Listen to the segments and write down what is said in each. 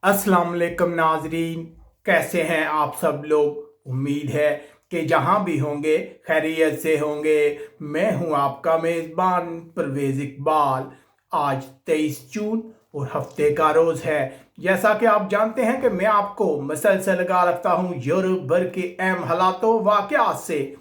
अस्सलाम वालेकुम नाजरीन, कैसे हैं आप सब लोग। उम्मीद है कि जहां भी होंगे खैरियत से होंगे। मैं हूं आपका मेज़बान परवेज़ इकबाल। आज 23 जून और हफ्ते का रोज़ है। जैसा कि आप जानते हैं कि मैं आपको मसलसल लगा रखता हूं यूरोप भर के अहम हालातों वाक़यात से।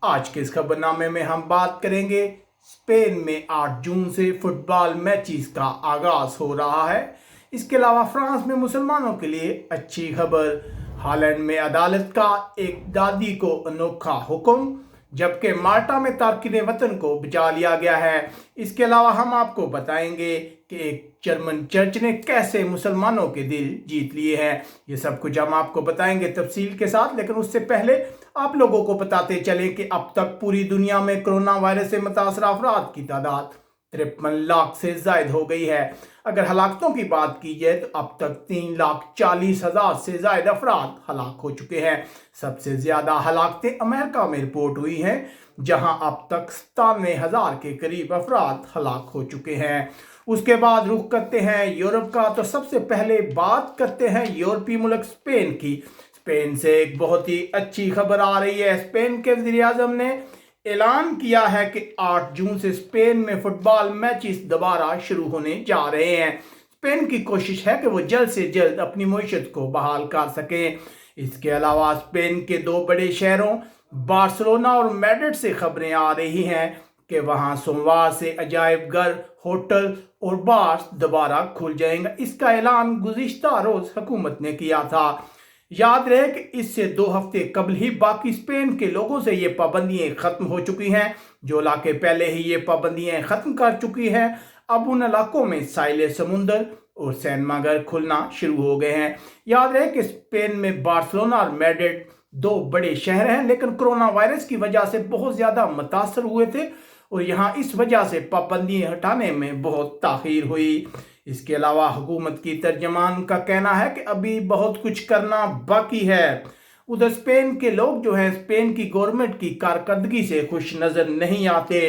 आज के इस खबरनामे में हम बात करेंगे स्पेन में 8 जून से फुटबॉल मैचेस का आगाज हो रहा है। इसके अलावा फ्रांस में मुसलमानों के लिए अच्छी खबर। हॉलैंड में अदालत का एक दादी को अनोखा हुक्म, जबकि माल्टा में तारकिन वतन को बचा लिया गया है। इसके अलावा हम आपको बताएंगे कि एक जर्मन चर्च ने कैसे मुसलमानों के दिल जीत लिए हैं। ये सब कुछ हम आपको बताएंगे तफसील के साथ, लेकिन उससे पहले आप लोगों को बताते चले कि अब तक पूरी दुनिया में कोरोना वायरस से मुतासर अफराद की तादाद 53 लाख से जायद हो गई है। अगर हलाकतों की बात की जाए तो अब तक 3,40,000 से ज्यादा अफराद हलाक हो चुके हैं। सबसे ज्यादा हलाकतें अमेरिका में रिपोर्ट हुई हैं, जहां अब तक 97,000 के करीब अफराद हलाक हो चुके हैं। उसके बाद रुख करते हैं यूरोप का। तो सबसे पहले बात करते हैं यूरोपीय मुल्क स्पेन की। स्पेन से एक बहुत ही अच्छी खबर आ रही है। स्पेन के वज़ीर-ए-आज़म ने ऐलान किया है कि 8 जून से स्पेन में फुटबॉल मैचेस दोबारा शुरू होने जा रहे हैं। स्पेन की कोशिश है कि वो जल्द से जल्द अपनी मईशत को बहाल कर सकें। इसके अलावा स्पेन के दो बड़े शहरों बार्सिलोना और मैड्रिड से खबरें आ रही हैं कि वहां सोमवार से अजायब घर, होटल और बार दोबारा खुल जाएंगे। इसका ऐलान गुज़िश्ता रोज हुकूमत ने किया था। याद रहे कि इससे 2 हफ्ते कबल ही बाकी स्पेन के लोगों से ये पाबंदियां खत्म हो चुकी हैं। जो इलाके पहले ही ये पाबंदियां खत्म कर चुकी हैं, अब उन इलाकों में साहिल समुंदर और सिनेमाघर खुलना शुरू हो गए हैं। याद रहे कि स्पेन में बार्सिलोना और मैड्रिड 2 बड़े शहर हैं, लेकिन कोरोना वायरस की वजह से बहुत ज्यादा मुतासर हुए थे और यहाँ इस वजह से पाबंदियां हटाने में बहुत ताखीर हुई। इसके अलावा हुकूमत की तर्जमान का कहना है कि अभी बहुत कुछ करना बाकी है। उधर स्पेन के लोग जो हैं स्पेन की गवर्नमेंट की कारकर्दगी से खुश नजर नहीं आते।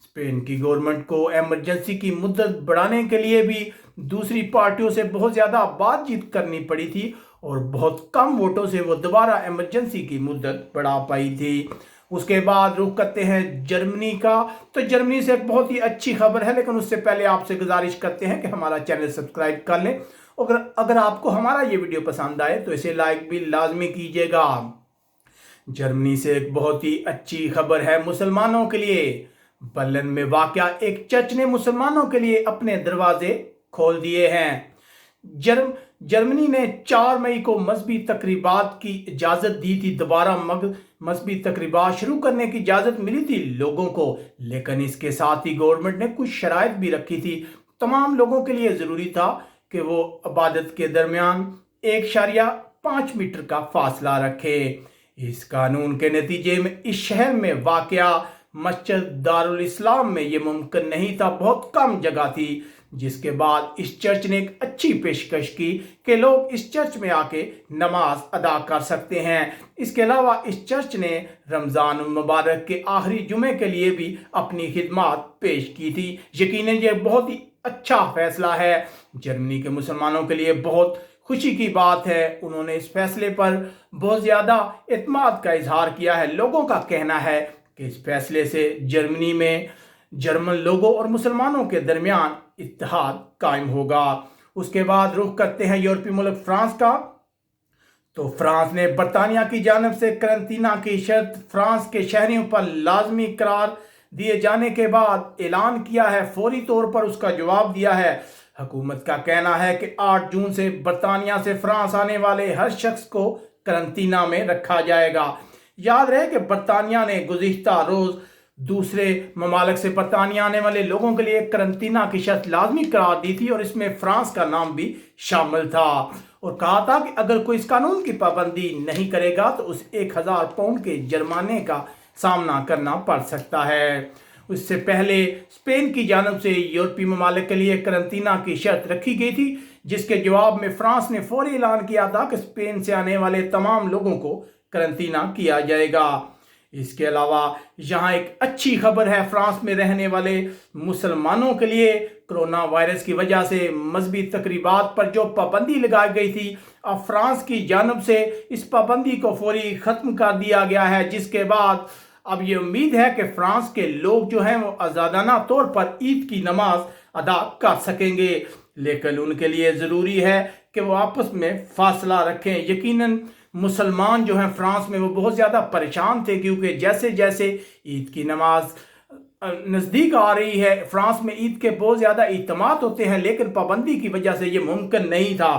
स्पेन की गवर्नमेंट को इमरजेंसी की मुद्दत बढ़ाने के लिए भी दूसरी पार्टियों से बहुत ज़्यादा बातचीत करनी पड़ी थी और बहुत कम वोटों से वो दोबारा इमरजेंसी की मुद्दत बढ़ा पाई थी। उसके बाद रुख करते हैं जर्मनी का। तो जर्मनी से एक बहुत ही अच्छी खबर है, लेकिन उससे पहले आपसे गुजारिश करते हैं कि हमारा चैनल सब्सक्राइब कर लें। अगर आपको हमारा ये वीडियो पसंद आए तो इसे लाइक भी लाजमी कीजिएगा। जर्मनी से एक बहुत ही अच्छी खबर है मुसलमानों के लिए। बर्लिन में वाक़या एक चर्च ने मुसलमानों के लिए अपने दरवाजे खोल दिए हैं। जर्मनी ने 4 मई को मजहबी तकरीबात की इजाज़त दी थी। दोबारा मजहबी तकरीबात शुरू करने की इजाज़त मिली थी लोगों को, लेकिन इसके साथ ही गवर्नमेंट ने कुछ शराइत भी रखी थी। तमाम लोगों के लिए ज़रूरी था कि वो इबादत के दरमियान 1.5 मीटर का फासला रखे। इस कानून के नतीजे में इस शहर में वाक़या मस्जिद दारुल इस्लाम में ये मुमकिन नहीं था, बहुत कम जगह थी। जिसके बाद इस चर्च ने एक अच्छी पेशकश की कि लोग इस चर्च में आके नमाज अदा कर सकते हैं। इसके अलावा इस चर्च ने रमज़ान मुबारक के आखिरी जुमे के लिए भी अपनी खिदमत पेश की थी। यकीनन ये बहुत ही अच्छा फैसला है। जर्मनी के मुसलमानों के लिए बहुत खुशी की बात है। उन्होंने इस फैसले पर बहुत ज़्यादा एतमाद का इजहार किया है। लोगों का कहना है कि इस फैसले से जर्मनी में जर्मन लोगों और मुसलमानों के दरमियान इत्तेहाद कायम होगा। उसके बाद रुख करते हैं यूरोपीय मुल्क फ्रांस का। तो फ्रांस ने बरतानिया की जानिब से करंतना की शर्त फ्रांस के शहरियों पर लाजमी करार दिए जाने के बाद ऐलान किया है। फौरी तौर पर उसका जवाब दिया है। हुकूमत का कहना है कि 8 जून से बरतानिया से फ्रांस आने वाले हर शख्स को करंतना में रखा जाएगा। याद रहे कि बरतानिया ने गुज़िश्ता रोज़ दूसरे ममालिक से बरतानिया आने वाले लोगों के लिए करंतना की शर्त लाजमी करार दी थी और इसमें फ्रांस का नाम भी शामिल था और कहा था कि अगर कोई इस कानून की पाबंदी नहीं करेगा तो उसे 1,000 पाउंड के जुर्माने का सामना करना पड़ सकता है। उससे पहले स्पेन की जानिब से यूरोपीय ममालिक के लिए करंतना की शर्त रखी गई थी, जिसके जवाब में फ्रांस ने फौरी ऐलान किया था कि स्पेन से आने वाले तमाम लोगों को करंतना किया जाएगा। इसके अलावा यहाँ एक अच्छी खबर है फ्रांस में रहने वाले मुसलमानों के लिए। कोरोना वायरस की वजह से मजहबी तकरीबात पर जो पाबंदी लगाई गई थी, अब फ्रांस की जानब से इस पाबंदी को फौरी ख़त्म कर दिया गया है, जिसके बाद अब ये उम्मीद है कि फ्रांस के लोग जो हैं वो आज़ादाना तौर पर ईद की नमाज अदा कर सकेंगे। लेकिन उनके लिए ज़रूरी है कि वो आपस में फासला रखें। यकीनन मुसलमान जो हैं फ्रांस में वो बहुत ज़्यादा परेशान थे, क्योंकि जैसे जैसे ईद की नमाज नज़दीक आ रही है, फ्रांस में ईद के बहुत ज़्यादा इज्तिमात होते हैं, लेकिन पाबंदी की वजह से ये मुमकिन नहीं था।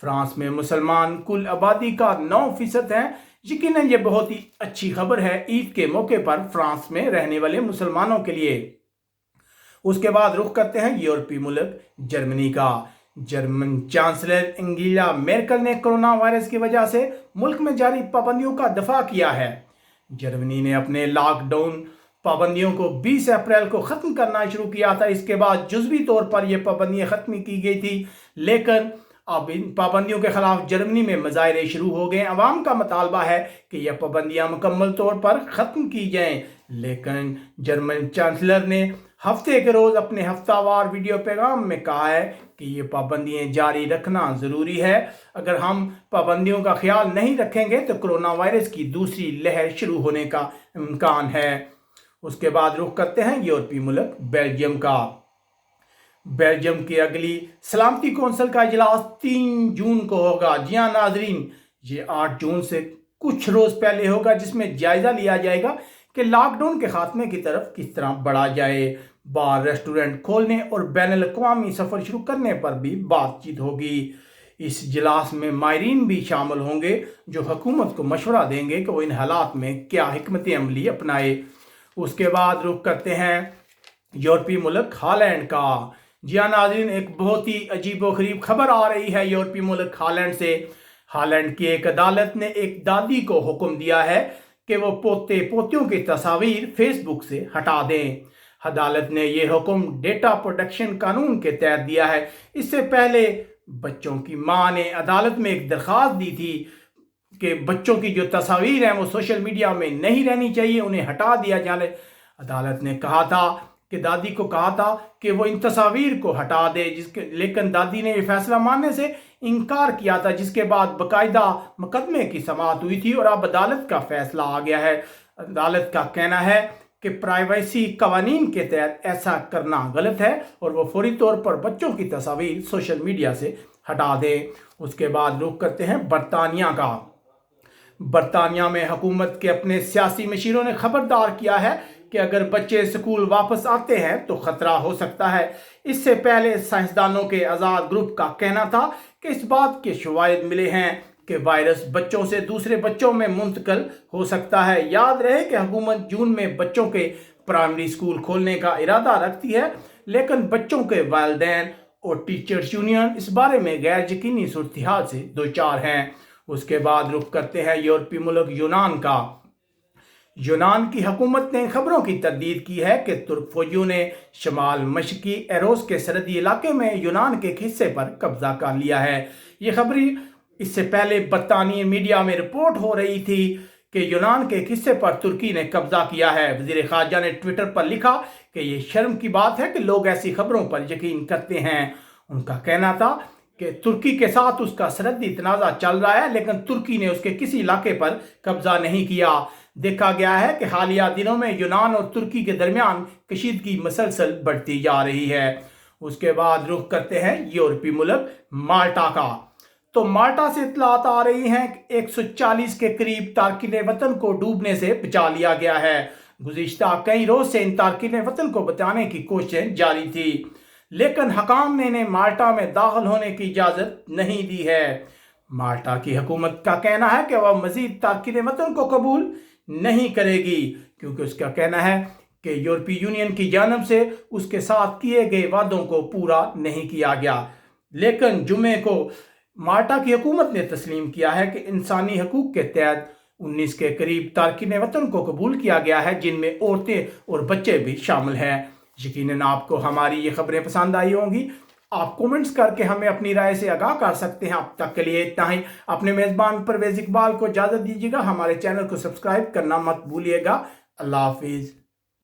फ्रांस में मुसलमान कुल आबादी का 9% हैं। यकीनन ये बहुत ही अच्छी खबर है ईद के मौके पर फ्रांस में रहने वाले मुसलमानों के लिए। उसके बाद रुख करते हैं यूरोपीय मुल्क जर्मनी का। जर्मन चांसलर एंगेला मेर्केल ने कोरोना वायरस की वजह से मुल्क में जारी पाबंदियों का दफा किया है। जर्मनी ने अपने लॉकडाउन पाबंदियों को 20 अप्रैल को ख़त्म करना शुरू किया था। इसके बाद जुज़वी तौर पर यह पाबंदियाँ ख़त्म की गई थी, लेकिन अब इन पाबंदियों के खिलाफ जर्मनी में मुजाहरे शुरू हो गए। अवाम का मुतालबा है कि यह पाबंदियाँ मुकम्मल तौर पर ख़त्म की जाएँ, लेकिन जर्मन चांसलर ने हफ्ते के रोज़ अपने हफ्तावार वीडियो पैगाम में कहा है कि ये पाबंदियाँ जारी रखना ज़रूरी है। अगर हम पाबंदियों का ख्याल नहीं रखेंगे तो कोरोना वायरस की दूसरी लहर शुरू होने का इम्कान है। उसके बाद रुख करते हैं यूरोपीय मुल्क बेल्जियम का। बेल्जियम की अगली सलामती कौंसिल का इजलास 3 जून को होगा। जी हाँ नाजरीन, ये 8 जून से कुछ रोज़ पहले होगा, जिसमें जायज़ा लिया जाएगा कि लॉकडाउन के खात्मे की तरफ किस तरह बढ़ा जाए। बार, रेस्टोरेंट खोलने और बैनुल-अक़वामी सफ़र शुरू करने पर भी बातचीत होगी। इस इजलास में माहिरीन भी शामिल होंगे जो हुकूमत को मशवरा देंगे कि वो इन हालात में क्या हिकमत अमली अपनाए। उसके बाद रुख करते हैं यूरोपीय मुल्क हॉलैंड का। जी हाँ नाज़रीन, एक बहुत ही अजीबोगरीब खबर आ रही है यूरोपीय मुल्क हॉलैंड से। हॉलैंड की एक अदालत ने एक दादी को हुक्म दिया है कि वो पोते पोतियों की तस्वीर फेसबुक से हटा दें। अदालत ने यह हुक्म डेटा प्रोटेक्शन कानून के तहत दिया है। इससे पहले बच्चों की मां ने अदालत में एक दरख्वास्त दी थी कि बच्चों की जो तस्वीर हैं वो सोशल मीडिया में नहीं रहनी चाहिए, उन्हें हटा दिया जाए। अदालत ने कहा था कि दादी को कहा था कि वो इन तस्वीर को हटा दे, लेकिन दादी ने यह फैसला मानने से इनकार किया था, जिसके बाद बाकायदा मुकदमे की समाअत हुई थी और अब अदालत का फैसला आ गया है। अदालत का कहना है कि प्राइवेसी कवानीन के तहत ऐसा करना गलत है और वो फौरी तौर पर बच्चों की तस्वीर सोशल मीडिया से हटा दें। उसके बाद रुख करते हैं बरतानिया का। बरतानिया में हुकूमत के अपने सियासी मशीरों ने खबरदार किया है कि अगर बच्चे स्कूल वापस आते हैं तो खतरा हो सकता है। इससे पहले साइंसदानों के आज़ाद ग्रुप का कहना था कि इस बात के शवाहिद मिले हैं कि वायरस बच्चों से दूसरे बच्चों में मुंतकिल हो सकता है। याद रहे कि हुकूमत जून में बच्चों के प्राइमरी स्कूल खोलने का इरादा रखती है, लेकिन बच्चों के वालिदैन और टीचर्स यूनियन इस बारे में गैर यकीनी सूरत-ए-हाल से दो चार हैं। उसके बाद रुख करते हैं यूरोपीय मुल्क यूनान का। यूनान की हुकूमत ने खबरों की तरदीद की है कि तुर्क फौजियों ने शमाल मशरकी एरोस के सरहदी इलाके में यूनान के एक हिस्से पर कब्जा कर लिया है। ये खबरी इससे पहले बरतानी मीडिया में रिपोर्ट हो रही थी कि यूनान के एक हिस्से पर तुर्की ने कब्जा किया है। वज़ीर ख़ारजा ने ट्विटर पर लिखा कि ये शर्म की बात है कि लोग ऐसी खबरों पर यकीन करते हैं। उनका कहना था कि तुर्की के साथ उसका सरहदी तनाज़ा चल रहा है, लेकिन तुर्की ने उसके किसी इलाके पर कब्जा नहीं किया। देखा गया है कि हालिया दिनों में यूनान और तुर्की के दरमियान कशीदगी मसलसल बढ़ती जा रही है। उसके बाद रुख करते हैं यूरोपीय मुल्क माल्टा का। तो माल्टा से इत्तलात आ रही हैं कि 140 के करीब तारकिन वतन को डूबने से बचा लिया गया है। गुज़िश्ता कई रोज से इन तारकिन वतन को बचाने की कोशिशें जारी थी, लेकिन हकाम ने इन्हें माल्टा में दाखिल होने की इजाज़त नहीं दी है। माल्टा की हुकूमत का कहना है कि वह मज़ीद तारकिन वतन को कबूल नहीं करेगी, क्योंकि उसका कहना है कि यूरोपीय यूनियन की जानब से उसके साथ किए गए वादों को पूरा नहीं किया गया। लेकिन जुमे को माल्टा की हुकूमत ने तस्लीम किया है कि इंसानी हकूक़ के तहत 19 के करीब तारकिन वतन को कबूल किया गया है, जिनमें औरतें और बच्चे भी शामिल हैं। यकीनन आपको हमारी ये खबरें पसंद आई होंगी। आप कमेंट्स करके हमें अपनी राय से आगाह कर सकते हैं। अब तक के लिए इतना ही। अपने मेज़बान परवेज़ इकबाल को इजाज़त दीजिएगा। हमारे चैनल को सब्सक्राइब करना मत भूलिएगा। अल्लाह हाफिज़।